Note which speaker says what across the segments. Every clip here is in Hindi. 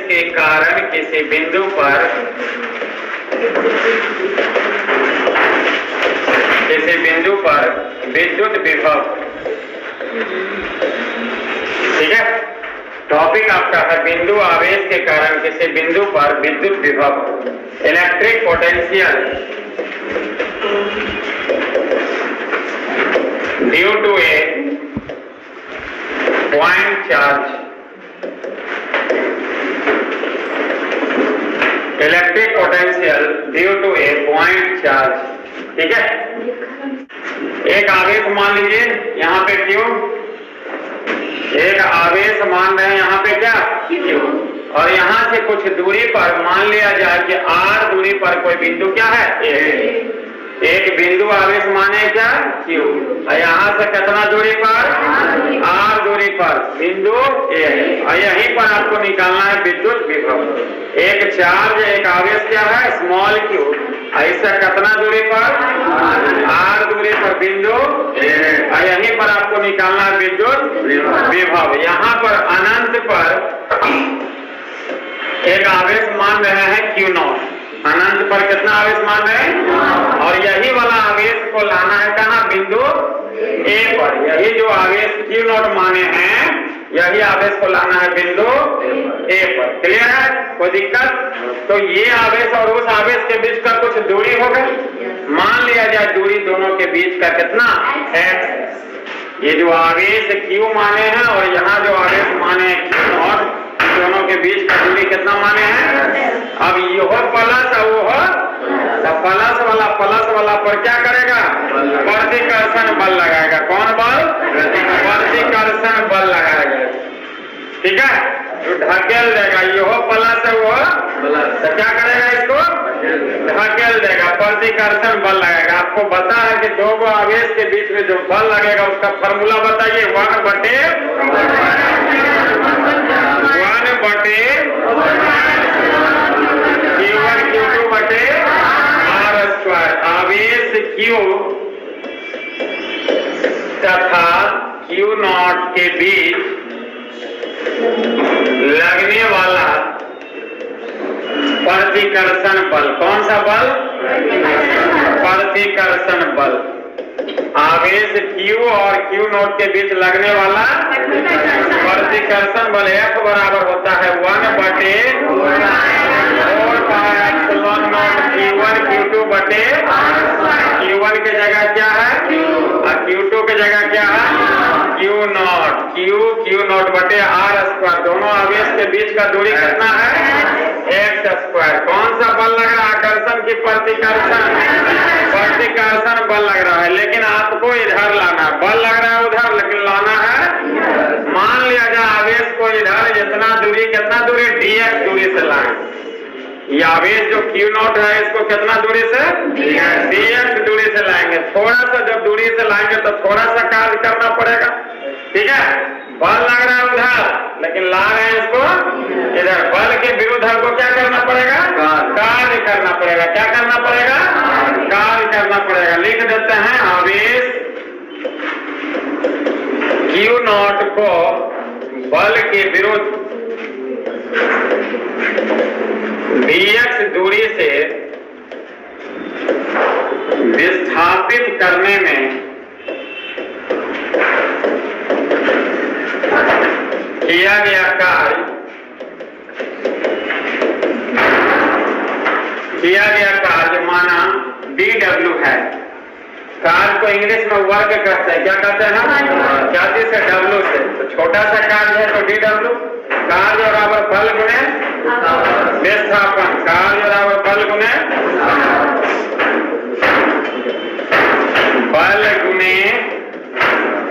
Speaker 1: के कारण किसी बिंदु पर विद्युत विभव, ठीक है। टॉपिक आपका है बिंदु आवेश के कारण किसी बिंदु पर विद्युत विभव, electric potential due to a point charge, electric potential due to a point charge, ठीक है। एक आवेश मान लीजिए यहाँ पे Q, एक आवेश मान रहे हैं यहाँ पे क्या Q, और यहाँ से कुछ दूरी पर मान लिया जाए कि R दूरी पर कोई बिंदु क्या है A, एक बिंदु आवेश माने क्या Q, और यहाँ से कितना दूरी पर R दूरी पर बिंदु A है, और यहीं पर आपको निकालना है विद्युत विभव। एक चार्ज एक आवेश क्या है स्मॉल q, ऐसा कितना दूरी पर R दूरी पर बिंदु, और यहीं पर आपको निकालना है विद्युत विभव। यहाँ पर अनंत पर एक आवेश मान रहे हैं Q0, अनंत पर कितना आवेश मान रहे हैं, और यही वाला आवेश को लाना है कहाँ बिंदु A पर, यही जो आवेश Q0 माने हैं यही आवेश को लाना है बिंदु A पर। क्लियर है, कोई दिक्कत? तो ये आवेश और उस आवेश के बीच का कुछ दूरी होगा, मान लिया जाए दूरी दोनों के बीच का कितना x। ये जो आवेश Q माने हैं और यहाँ जो आवेश माने Q0, दोनों के बीच का दूरी कितना माने हैं। अब यह प्लस और वो प्लस वाला पर क्या करेगा प्रतिकर्षण बल लगाएगा। कौन बल? प्रतिकर्षण बल लगाएगा, ठीक है। तो ढकेल देगा, यह प्लस है वो तो क्या करेगा इसको ढकेल देगा, प्रतिकर्षण बल लगाएगा। आपको पता है कि दो आवेश के बीच में जो बल लगेगा उसका फॉर्मूला बताइए, 1/1/2 Q1 Q2/R²। आवेश Q तथा Q0 के बीच लगने वाला प्रतिकर्षण बल, कौन सा बल? प्रतिकर्षण बल। आवेश Q और Q0 के बीच लगने वाला प्रतिकर्षण बल F बराबर होता है 1/4πε0 Q1 Q2/R²। Q1 की जगह क्या है और Q2 की जगह क्या है Q0/R²। दोनों आवेश के बीच का दूरी कितना है x²। कौन सा बल लग रहा है? आकर्षण की प्रतिकर्षण बल लग रहा है, लेकिन आपको इधर लाना, बल लग रहा है उधर लेकिन लाना है। मान लिया जाए आवेश को इधर कितना दूरी dx दूरी से लाए। ये आवेश जो Q0 है इसको कितना दूरी से dx दूरी से लाएंगे। थोड़ा सा जब दूरी से लाएंगे तो थोड़ा सा कार्य करना पड़ेगा, ठीक है। बल लग रहा है उधर लेकिन ला रहे हैं इसको इधर, बल के विरुद्ध हमको क्या करना पड़ेगा कार्य करना पड़ेगा। क्या करना पड़ेगा? कार्य करना पड़ेगा। लिख देते हैं आवेश Q0 को बल के विरुद्ध dx दूरी से विस्थापित करने में किया गया कार्य माना dw है। कार्य को इंग्लिश में वर्क कहते हैं, क्या कहते हैं? क्या चीज से? W से। तो छोटा सा कार्य है तो dw, कार्य बराबर बल गुणे विस्थापन, कार्य बराबर बल गुणे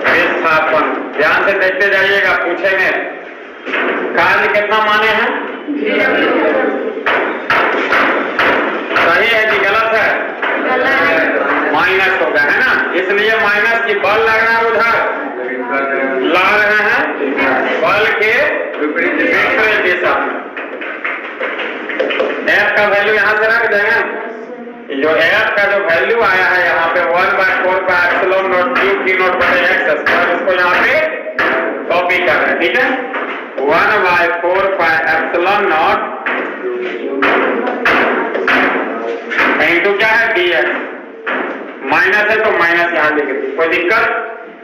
Speaker 1: विस्थापन। ध्यान से देखते जाइएगा, पूछेंगे कार्य कितना माने हैं, सही है कि गलत है? माइनस होगा, है ना। इसलिए माइनस की बल लग रहा है उधर, ला रहे हैं बल के विपरीत दिशा में। F का वैल्यू यहाँ से रख देंगे। जो F का जो वैल्यू आया है यहाँ पे 1/4πε0 Q Q0/x², इसको यहाँ पे कॉपी कर रहे हैं, ठीक है। 1/4πε0 इंटू क्या है dx, माइनस है तो माइनस यहाँ लिख दी, कोई दिक्कत।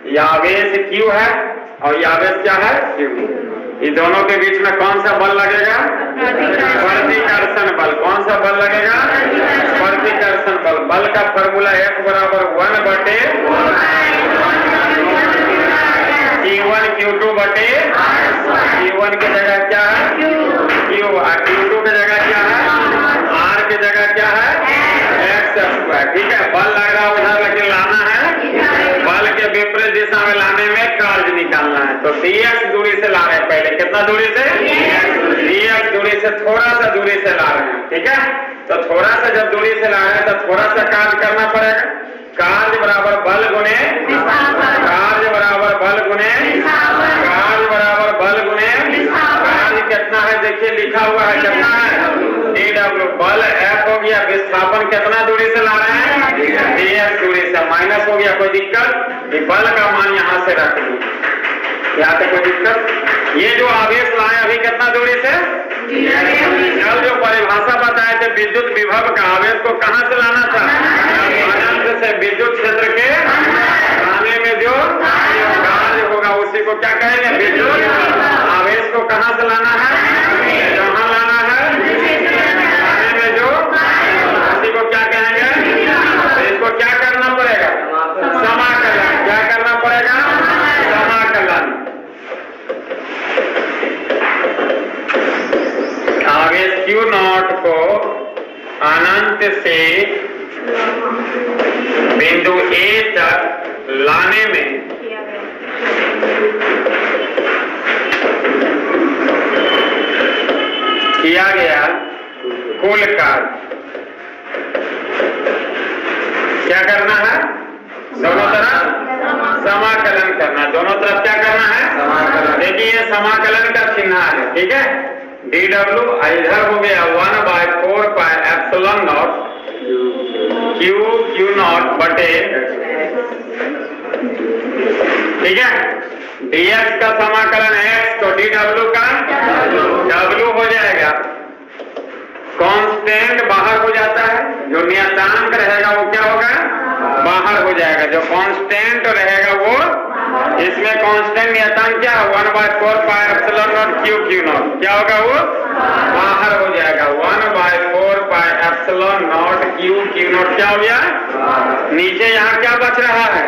Speaker 1: ये आवेश q है और ये आवेश क्या है q। ये दोनों के बीच में कौन सा बल लगेगा? प्रतिकर्षण बल। कौन सा बल लगेगा? प्रतिकर्षण बल। बल का फॉर्मूला F बराबर 1/Q1 Q2 बटे Q1 की जगह क्या है Q, और Q2 की जगह क्या है R की जगह क्या है x²। ठीक है, बल लग रहा उधर लेकिन लाना है बल के विपरीत दिशा में लाने में कार्य निकालना है। तो dx दूरी से ला रहे हैं, पहले कितना दूरी से? dx दूरी से थोड़ा सा दूरी से ला रहे हैं। ठीक है, तो थोड़ा सा जब दूरी से ला रहे हैं तो थोड़ा सा कार्य करना पड़ेगा। कार्य बराबर बल गुणे कार्य बराबर बल गुणे कार्य बराबर बल गुणे कार्य कितना है देखिए लिखा हुआ है, कितना है dw। बल F हो गया, विस्थापन कितना दूरी से ला रहे हैं dx दूरी से, माइनस हो गया, कोई दिक्कत। ये बल का मान यहाँ से रख दी, यहाँ से कोई दिक्कत। ये जो आवेश लाए अभी कितना दूरी से? कल जो परिभाषा बताए थे विद्युत विभव का, आवेश को कहाँ से लाना था? अनंत से। विद्युत क्षेत्र के लाने में जो कार्य होगा उसी को क्या कहेंगे? विद्युत। आवेश को कहाँ से लाना है? जहाँ लाना है लाने में जो उसी को क्या कहेंगे? इसको क्या करना पड़ेगा? समाकलन। क्या करना पड़ेगा? समाकलन। आवेश Q0 को अनंत से बिंदु A तक लाने में किया गया कुल कार्य क्या करना है? दोनों तरफ समाकलन करना। दोनों तरफ क्या करना है? देखिए ये समाकलन का चिन्ह है। ठीक है, dw इधर हो गया 1/4πε0 Q0 बटे, ठीक है, dx का समाकलन x, तो dw का w हो जाएगा। कांस्टेंट बाहर हो जाता है, जो नियतांक रहेगा वो क्या होगा? बाहर हो जाएगा। जो कांस्टेंट रहेगा वो, इसमें कांस्टेंट नियतांक क्या है? 1/4πε0 Q0 क्या होगा? वो बाहर हो जाएगा। 1/4πε0 Q0 क्या हो गया? नीचे यहाँ क्या बच रहा है?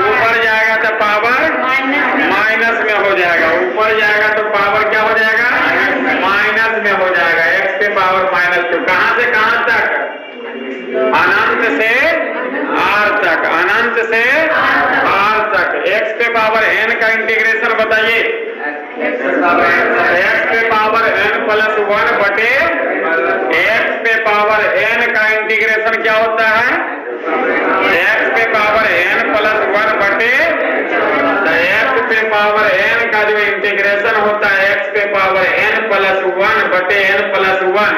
Speaker 1: ऊपर जाएगा तो पावर माइनस में हो जाएगा, ऊपर जाएगा तो पावर क्या हो जाएगा? माइनस में हो जाएगा। x के पावर -2। कहां से कहां तक? अनंत से r तक। अनंत से r तक। x के पावर n का इंटीग्रेशन बताइए। x पे पावर n + 1 बटे x पे पावर n का इंटीग्रेशन क्या होता है? x पे पावर n + 1 बटे x पे पावर n का जो इंटीग्रेशन होता है x पे पावर n + 1 बटे n + 1।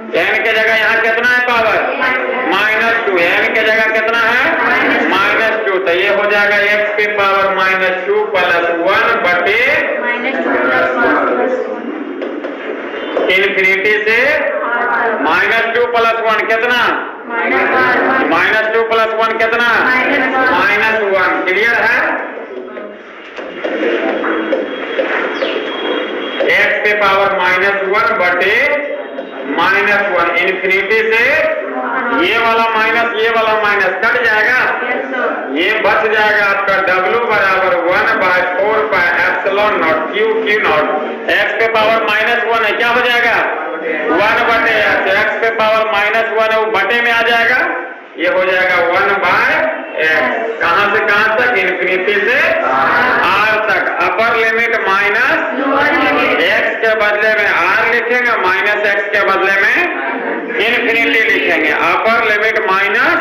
Speaker 1: n के जगह यहाँ कितना है पावर? -2। n के जगह कितना है? -2। तो ये हो जाएगा x के पावर -2 + 1 बटे इन्फिनिटी से -2 + 1 कितना? -2 + 1 कितना? -1। क्लियर है? x के पावर -1 बटे -1 इन्फिनिटी से ये वाला माइनस कट जाएगा, ये बच जाएगा आपका w बराबर 1/4πε0 Q0। x पे पावर -1 है, क्या हो जाएगा? 1 बटे x। x पे पावर -1 है, वो बटे में आ जाएगा, ये हो जाएगा 1/x। कहां से कहां तक? इन्फिनिटी से r तक। अपर लिमिट माइनस x के बदले में r लिखेंगे, -x के बदले में इन्फिनिटी लिखेंगे। Upper limit minus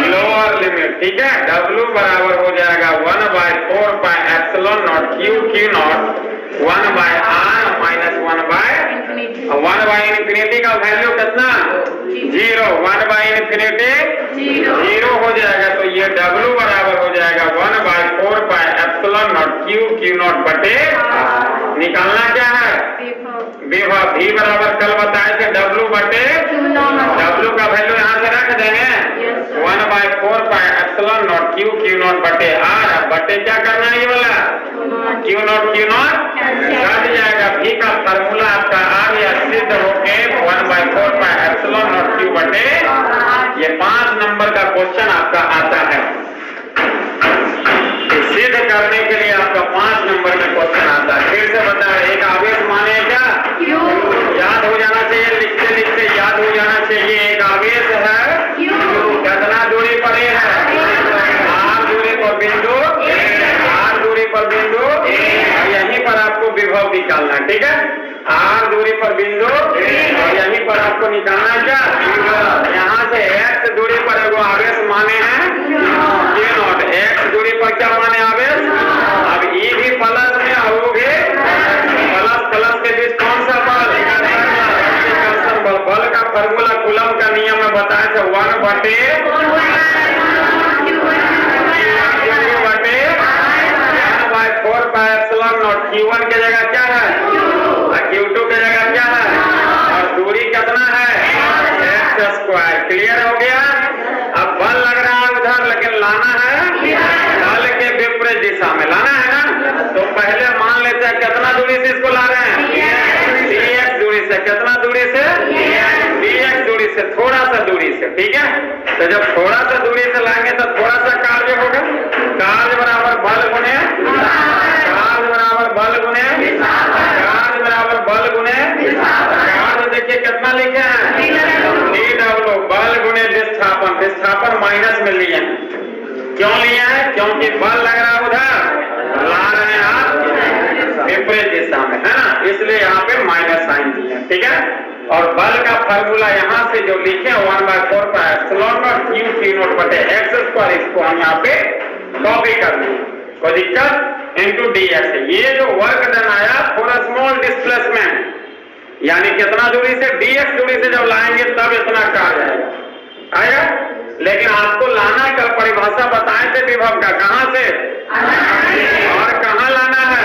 Speaker 1: lower limit. ठीक है, w बराबर हो जाएगा 1/4πε0 Q0 1/r -1/∞ का वैल्यू कितना? 0। 1/∞ 0 हो जाएगा। तो ये w बराबर हो जाएगा 1/4πε0 Q0 बटे निकालना क्या है? विभव। V बराबर कल बताए थे W बटे W का वैल्यू यहाँ से रख देंगे 1/4 pi epsilon not Q Q not बटे R। बटे क्या करना है ये वाला Q नॉट कट जाएगा। V का फॉर्मूला आपका आ गया सिद्ध होके 1/4 पाई एप्सिलॉन नॉट Q बटे। ये 5 नंबर का क्वेश्चन आपका आता है। सिद्ध करने के लिए आपका 5 नंबर में क्वेश्चन आता है। फिर से बता रहे, एक आवेश माने क्या याद हो जाना चाहिए, लिखते लिखते याद हो जाना चाहिए। एक आवेश है कितना दूरी पर है? R दूरी पर बिंदु, R दूरी पर बिंदु, और यहीं पर आपको विभव निकालना है। ठीक है, R दूरी पर बिंदु और यहीं पर आपको निकालना है क्या? यहाँ से x दूरी पर वो आवेश माने हैं Q नॉट। x दूरी पर क्या माने आवेश? अब E भी प्लस में और वो भी प्लस। प्लस के बीच कौन सा बल? बल। बल का फॉर्मूला कूलम का नियम में बताया था 1/4 पाई एप्सिलॉन नॉट। Q1 की जगह क्या है? Q2 की जगह क्या है? और दूरी कितना है? x²। क्लियर हो गया? अब बल लग रहा है उधर, लेकिन लाना है बल के विपरीत दिशा में लाना है ना। तो पहले मान लेते हैं कितना दूरी से इसको ला रहे हैं? dx दूरी से। कितना दूरी से? dx दूरी से, थोड़ा सा दूरी से। ठीक है, तो जब थोड़ा सा दूरी से लाएंगे तो थोड़ा सा कार्य होगा। कार्य बराबर बल गुणे कार्य बराबर बल गुणे कार्य बराबर बल गुणे कार्य। देखिए कितना लिखे हैं dw बल गुणे विस्थापन। विस्थापन माइनस में लिए हैं। क्यों लिए हैं? क्योंकि बल लग रहा है उधर, ला रहे हैं आप विपरीत दिशा में, है ना, इसलिए यहाँ पे माइनस साइन दिए हैं। ठीक है, और बल का फॉर्मूला यहाँ से जो लिखे 1/4 pi epsilon not Q not बटे x²। इसको हम यहाँ पे कॉपी कर दें, कोई दिक्कत, इनटू dx। ये जो वर्क डन आया फॉर स्मॉल डिस्प्लेसमेंट, यानी कितना दूरी से? dx दूरी से जब लाएंगे तब इतना कार्य आएगा। लेकिन आपको लाना का परिभाषा बताए थे विभव का, कहां से और कहां लाना है?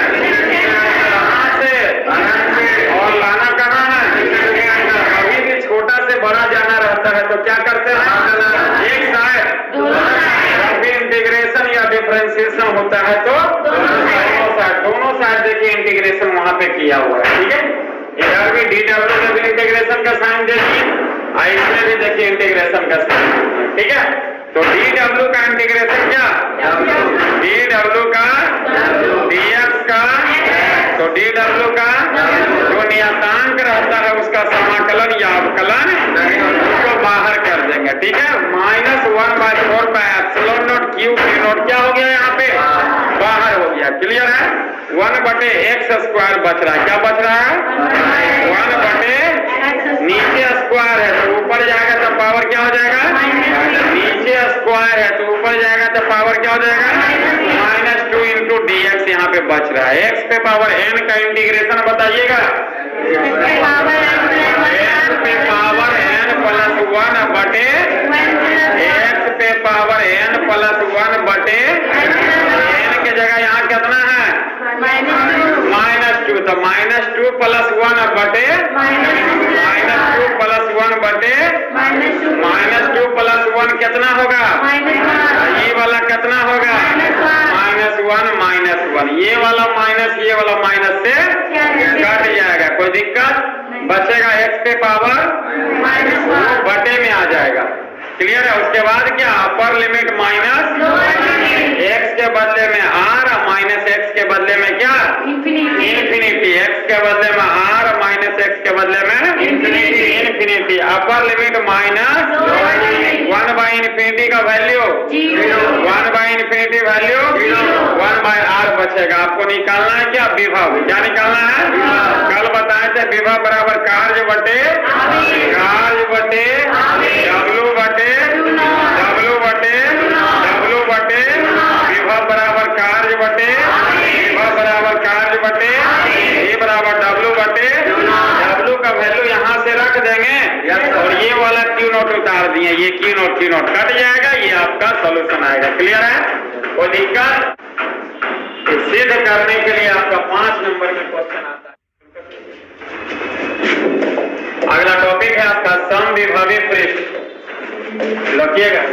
Speaker 1: कहां से और लाना कहां है? कभी भी छोटा से बड़ा जाना रहता है तो क्या करते हैं? एक साइड। जब भी इंटीग्रेशन या डिफरेंशिएशन होता है तो दोनों साइड देखिए इंटीग्रेशन वहां पे किया हुआ है। ठीक है, इधर भी dw में भी इंटीग्रेशन का साइन देखिए, इसमें भी देखिए इंटीग्रेशन का साइन। ठीक है, तो dw का इंटीग्रेशन क्या? dw का dx का, तो dw का जो नियतांक रहता है उसका समाकलन या अवकलन उसको बाहर कर देंगे। ठीक है, -1/4 pi epsilon not Q not क्या हो गया यहाँ पे? बाहर हो गया। क्लियर है? 1/x² बच रहा है। क्या बच रहा है? 1/, नीचे स्क्वायर है तो ऊपर जाएगा तो पावर क्या हो जाएगा? नीचे स्क्वायर है तो ऊपर जाएगा तो पावर क्या हो जाएगा? -2 इंटू dx यहाँ पे बच रहा है। x पे पावर n का इंटीग्रेशन बताइएगा। x पे पावर n प्लस 1 बटे x पे पावर n प्लस 1 बटे n के जगह यहाँ कितना है? -2। तो -2 प्लस 1 बटे -2 प्लस 1 बटे -2 प्लस 1 कितना होगा? ये वाला कितना होगा? -1 ये वाला माइनस ये वाला माइनस से कट जाएगा। कोई दिक्कत? बचेगा x पे पावर बटे में आ जाएगा। क्लियर है? उसके बाद क्या? अपर लिमिट माइनस x के बदले में r, माइनस x के बदले में क्या? इंफिनिटी। x के बदले में r, माइनस x के बदले में इंफिनिटी। अपर लिमिट माइनस 1/∞ का वैल्यू 1/∞ वैल्यू 1/r बचेगा। आपको निकालना है क्या? विभव। क्या निकालना है? कल बताए थे विभव बराबर कार्य बटे W बटे विभव बराबर कार्य बटे विभव बराबर कार्य बटे ये बराबर W बटे W का वैल्यू यहाँ से रख देंगे और ये वाला Q नॉट उतार दिए। ये Q नॉट कट जाएगा, ये आपका सॉल्यूशन आएगा। क्लियर है? कोई दिक्कत? सिद्ध करने के लिए आपका 5 नंबर नंबर में क्वेश्चन आता है। अगला टॉपिक है आपका समविभवी पृष्ठ। लिखिएगा,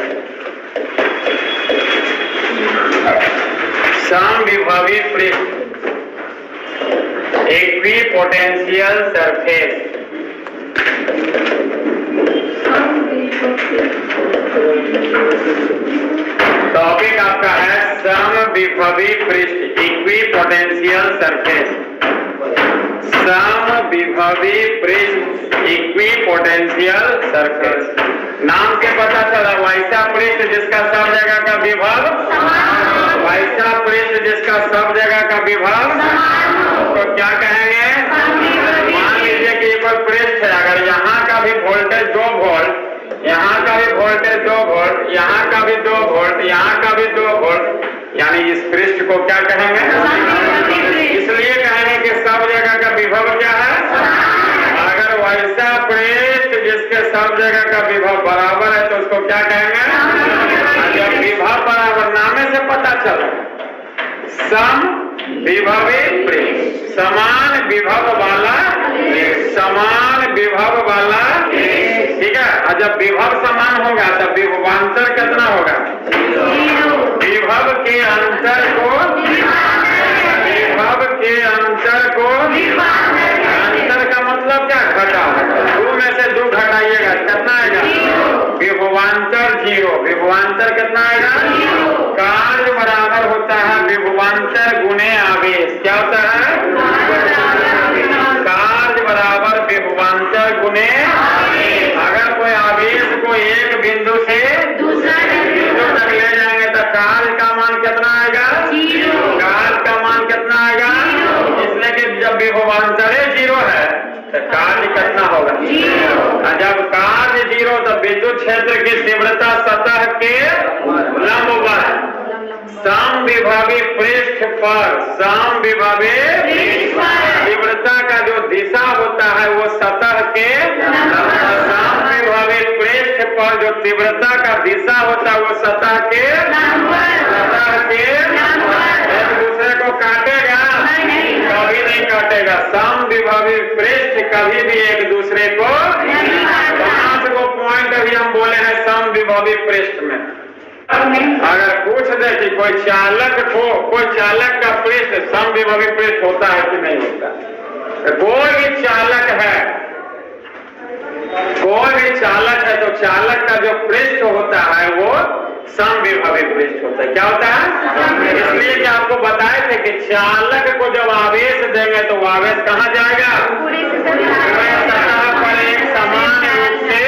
Speaker 1: समविभवी पृष्ठ, इक्विपोटेंशियल सरफेस। टॉपिक आपका है समविभवी पृष्ठ, इक्विपोटेंशियल सरफेस। समविभवी पृष्ठ, इक्विपोटेंशियल सरफेस। नाम से पता चला, वैसा पृष्ठ जिसका सब जगह का विभव, वैसा पृष्ठ जिसका सब जगह का विभव, तो क्या कहेंगे? मान लीजिए कि कोई पृष्ठ है, अगर यहाँ का भी वोल्टेज 2 वोल्ट, यहाँ का भी वोल्टेज 2 वोल्ट, यहाँ का भी 2 वोल्ट, यहाँ का भी 2 वोल्ट, यानी इस पृष्ठ को क्या कहेंगे? इसलिए कहेंगे कि सब जगह का विभव क्या है? अगर वैसा पृष्ठ जिसके सब जगह का विभव बराबर है तो उसको क्या कहेंगे? जब विभव बराबर, नामे से पता चला, समविभवी पृष्ठ, समान विभव वाला, समान विभव वाला, ठीक है। और जब विभव समान होगा तब विभवांतर कितना होगा? विभव के अंतर को, विभव के अंतर को, अंतर का मतलब क्या? घटा। 2 में से 2 घटाइएगा, कितना आएगा? विभवांतर 0। विभवांतर कितना आएगा? कार्य बराबर होता है विभवांतर गुणे आवेश। क्या होता है? कार्य बराबर विभवांतर गुणे। अगर कोई आवेश को एक बिंदु से दूसरा बिंदु तक ले जाएंगे तो कार्य का मान कितना आएगा? 0। कार्य का मान कितना आएगा? इसलिए कि जब विभवांतर 0 है तो कार्य कितना होगा? 0। और जब कार्य 0 तो विद्युत क्षेत्र की तीव्रता सतह के लंबवत समविभवी पृष्ठ पर, समविभवी तीव्रता का जो दिशा होता है वो सतह के, समविभवी पृष्ठ पर जो तीव्रता का दिशा होता है वो सतह के, एक दूसरे को काटेगा? कभी नहीं काटेगा। समविभवी पृष्ठ कभी भी एक दूसरे को, 5 को पॉइंट अभी हम बोले हैं समविभवी पृष्ठ में। अगर पूछ दे कि कोई चालक का पृष्ठ समविभवी पृष्ठ होता है कि नहीं होता, कोई भी चालक है, कोई भी चालक है तो चालक का जो पृष्ठ होता है वो समविभवी पृष्ठ होता है। क्या होता है? इसलिए कि आपको बताए थे कि चालक को जब आवेश देंगे तो आवेश कहाँ जाएगा? सतह पर एक समान रूप से,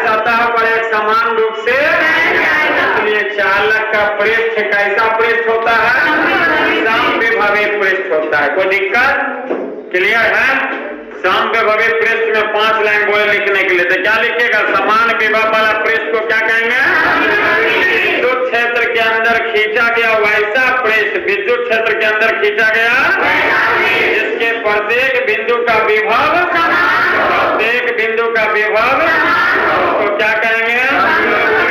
Speaker 1: सतह पर एक समान रूप से। इसलिए चालक का पृष्ठ कैसा पृष्ठ होता है? समविभवी पृष्ठ होता है। कोई दिक्कत? क्लियर है? समविभवी पृष्ठ में 5 लाइन बोले लिखने के लिए, तो क्या लिखेगा? समान विभव वाला पृष्ठ को क्या कहेंगे? विद्युत क्षेत्र के अंदर खींचा गया वैसा पृष्ठ, विद्युत क्षेत्र के अंदर खींचा गया जिसके प्रत्येक बिंदु का विभव, प्रत्येक बिंदु का विभव, उसको क्या कहेंगे?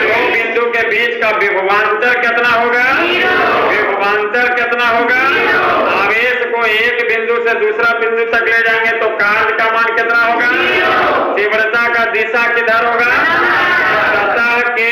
Speaker 1: 2 बिंदु के बीच का विभवांतर कितना होगा? विभवांतर कितना होगा? आवेश को एक बिंदु से दूसरा बिंदु तक ले जाएंगे तो कार्य का मान कितना होगा? तीव्रता का दिशा किधर होगा? सतह के